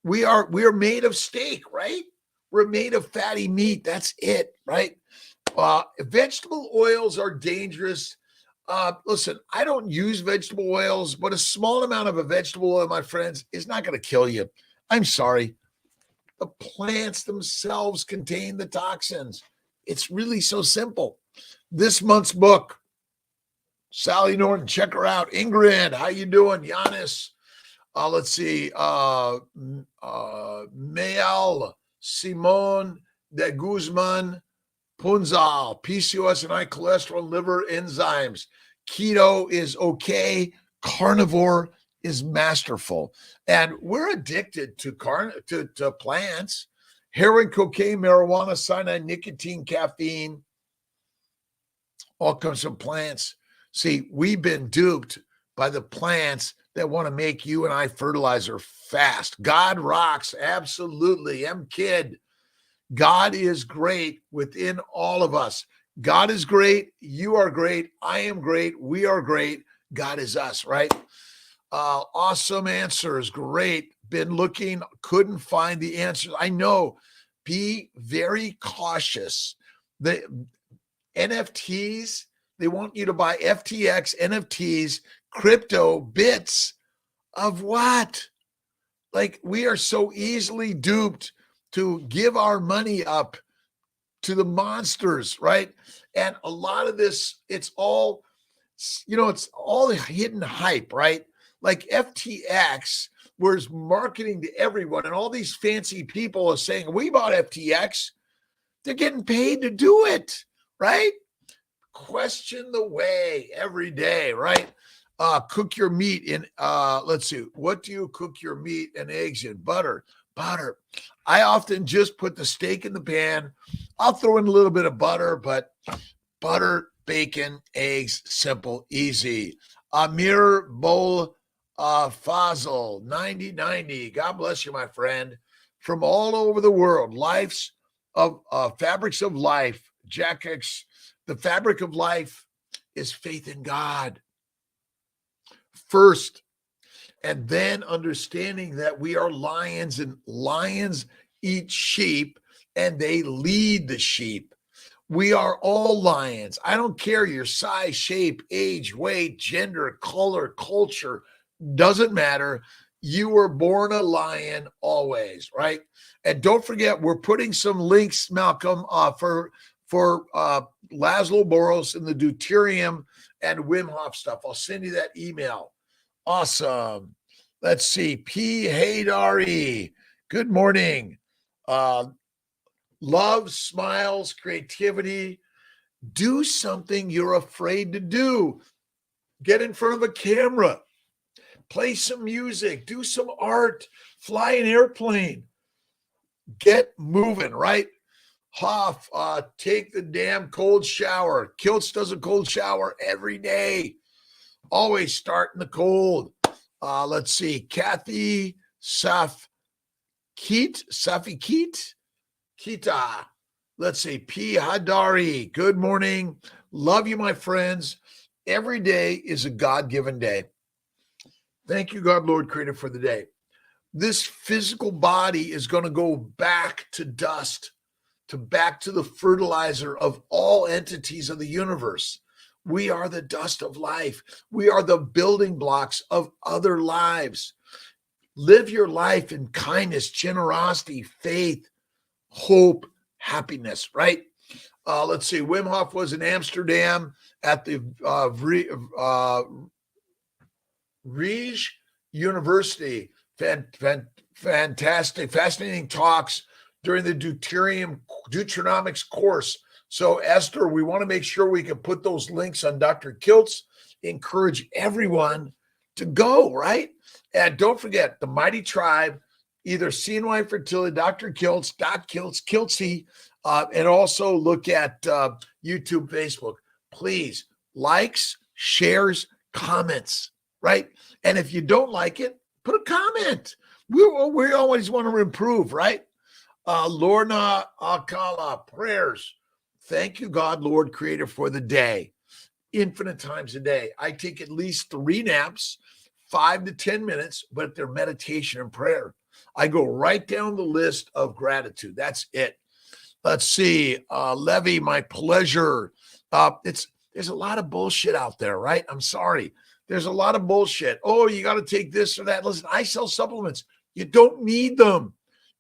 we are made of steak, right? We're made of fatty meat. That's it, right? Vegetable oils are dangerous. Listen, I don't use vegetable oils, but a small amount of a vegetable oil, my friends, is not going to kill you. I'm sorry. The plants themselves contain the toxins. It's really so simple. This month's book, Sally Norton, check her out. Ingrid, how you doing? Giannis, let's see. Mael, Simone de Guzman, Punzal, PCOS and high cholesterol, liver enzymes. Keto is okay. Carnivore is masterful. And we're addicted to plants. Heroin, cocaine, marijuana, cyanide, nicotine, caffeine, all comes from plants. See, we've been duped by the plants that want to make you and I fertilizer fast. God rocks. Absolutely. Kid. God is great within all of us. God is great. You are great. I am great. We are great. God is us, right? Awesome answers. Great. Been looking, couldn't find the answers. I know. Be very cautious. The NFTs, they want you to buy FTX, NFTs, crypto, bits of what? Like, we are so easily duped to give our money up to the monsters, right? And a lot of this, it's all hidden hype, right? Like FTX was marketing to everyone, and all these fancy people are saying, we bought FTX. They're getting paid to do it, right? Question the way every day, right? Cook your meat in, let's see, what do you cook your meat and eggs in? Butter. I often just put the steak in the pan. I'll throw in a little bit of butter, but butter, bacon, eggs, simple, easy. Amir Bol Fazl, 9090. God bless you, my friend. From all over the world, fabrics of life. Jack X, the fabric of life is faith in God first, and then understanding that we are lions, and lions eat sheep and they lead the sheep. We are all lions. I don't care your size, shape, age, weight, gender, color, culture, doesn't matter. You were born a lion always, right? And don't forget, we're putting some links, Malcolm, for for Laszlo Boros and the deuterium and Wim Hof stuff. I'll send you that email. Awesome. Let's see. P. Haydari. Good morning. Love, smiles, creativity. Do something you're afraid to do. Get in front of a camera. Play some music. Do some art. Fly an airplane. Get moving, right? Hoff, take the damn cold shower. Kiltz does a cold shower every day. Always start in the cold. Let's see. Kathy Safi Kita. Let's see. P. Hadari. Good morning. Love you, my friends. Every day is a God-given day. Thank you, God, Lord, Creator, for the day. This physical body is going to go back to dust, back to the fertilizer of all entities of the universe. We are the dust of life. We are the building blocks of other lives. Live your life in kindness, generosity, faith, hope, happiness, right? Let's see. Wim Hof was in Amsterdam at the Ries University. Fantastic, fascinating talks during the deuteronomics course. So, Esther, we want to make sure we can put those links on Dr. Kiltz. Encourage everyone to go, right? And don't forget the Mighty Tribe, either CNY Fertility, Dr. Kiltz, Doc Kiltz, Kiltzy, and also look at YouTube, Facebook. Please, likes, shares, comments, right? And if you don't like it, put a comment. We always want to improve, right? Lorna Akala, prayers. Thank you, God, Lord, Creator, for the day. Infinite times a day. I take at least 3 naps, 5 to 10 minutes, but they're meditation and prayer. I go right down the list of gratitude. That's it. Let's see. Levy, my pleasure. There's a lot of bullshit out there, right? I'm sorry. There's a lot of bullshit. Oh, you got to take this or that. Listen, I sell supplements. You don't need them.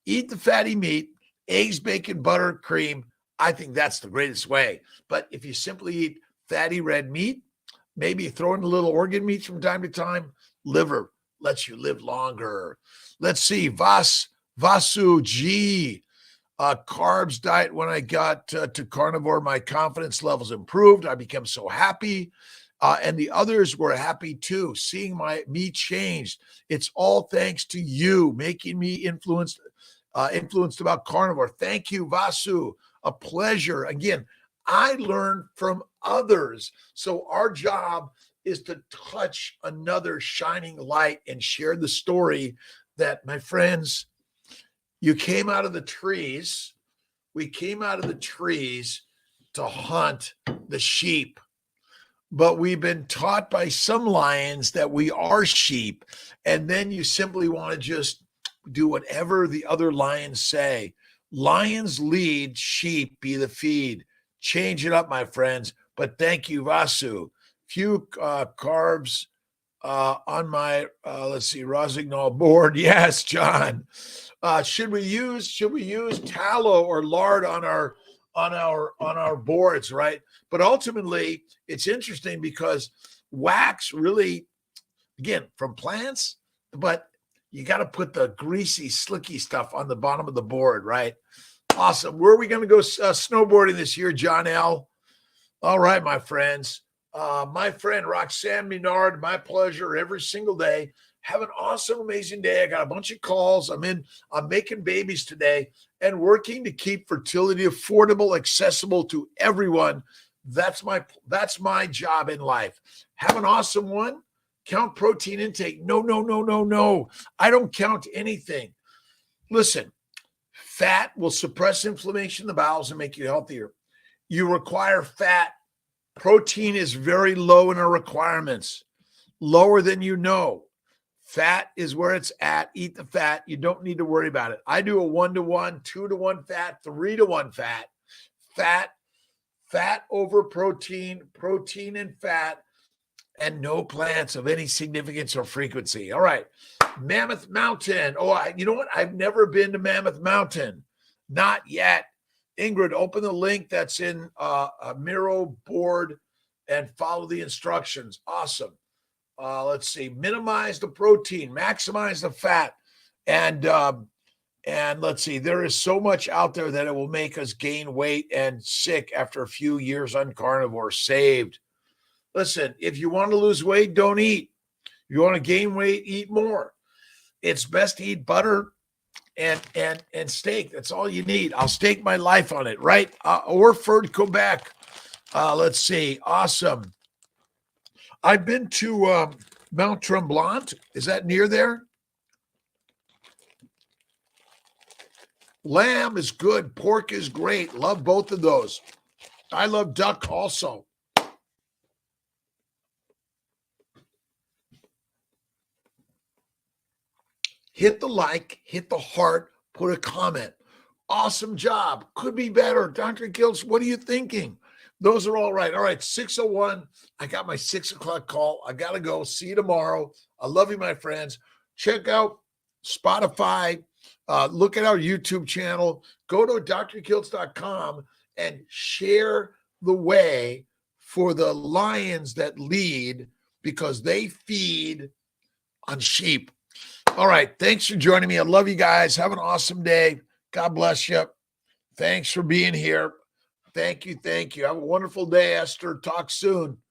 Eat the fatty meat, eggs, bacon, butter, cream. I think that's the greatest way. But if you simply eat fatty red meat, maybe throw in a little organ meat from time to time, liver lets you live longer. Let's see. Vasu G. Carbs diet. When I got to carnivore, my confidence levels improved. I became so happy. And the others were happy too, seeing me changed. It's all thanks to you, making me influenced about carnivore. Thank you, Vasu. A pleasure. Again, I learned from others. So our job is to touch another shining light and share the story that, my friends, you came out of the trees. We came out of the trees to hunt the sheep. But we've been taught by some lions that we are sheep. And then you simply want to just do whatever the other lions say. Lions lead, sheep be the feed. Change it up, my friends. But thank you, Vasu. Few carbs on my, let's see, Rosignol board. Yes, John. Should we use tallow or lard on our boards, right? But ultimately, it's interesting because wax really, again, from plants, but you got to put the greasy, slicky stuff on the bottom of the board, right? Awesome. Where are we going to go snowboarding this year, John L? All right, my friends. My friend Roxanne Minard, my pleasure every single day. Have an awesome, amazing day. I got a bunch of calls. I'm making babies today and working to keep fertility affordable, accessible to everyone. That's my job in life. Have an awesome one. Count protein intake. No. I don't count anything. Listen, fat will suppress inflammation in the bowels and make you healthier. You require fat. Protein is very low in our requirements, lower than you know. Fat is where it's at. Eat the fat. You don't need to worry about it. I do a 1-to-1, 2-to-1 fat, 3-to-1 fat. Fat over protein, protein and fat, and no plants of any significance or frequency. All right. Mammoth Mountain. Oh, you know what? I've never been to Mammoth Mountain. Not yet. Ingrid, open the link that's in a Miro board and follow the instructions. Awesome. Let's see. Minimize the protein, maximize the fat, and let's see. There is so much out there that it will make us gain weight and sick after a few years on carnivore. Saved. Listen, if you want to lose weight, don't eat. You want to gain weight, eat more. It's best to eat butter and steak. That's all you need. I'll stake my life on it, right? Orford, Quebec. Let's see. Awesome. I've been to Mount Tremblant. Is that near there? Lamb is good. Pork is great. Love both of those. I love duck also. Hit the like, hit the heart, put a comment. Awesome job. Could be better. Dr. Kiltz, what are you thinking? Those are all right. All right, 6:01. I got my 6 o'clock call. I got to go. See you tomorrow. I love you, my friends. Check out Spotify. Look at our YouTube channel. Go to drkiltz.com and share the way for the lions that lead, because they feed on sheep. All right. Thanks for joining me. I love you guys. Have an awesome day. God bless you. Thanks for being here. Thank you. Thank you. Have a wonderful day, Esther. Talk soon.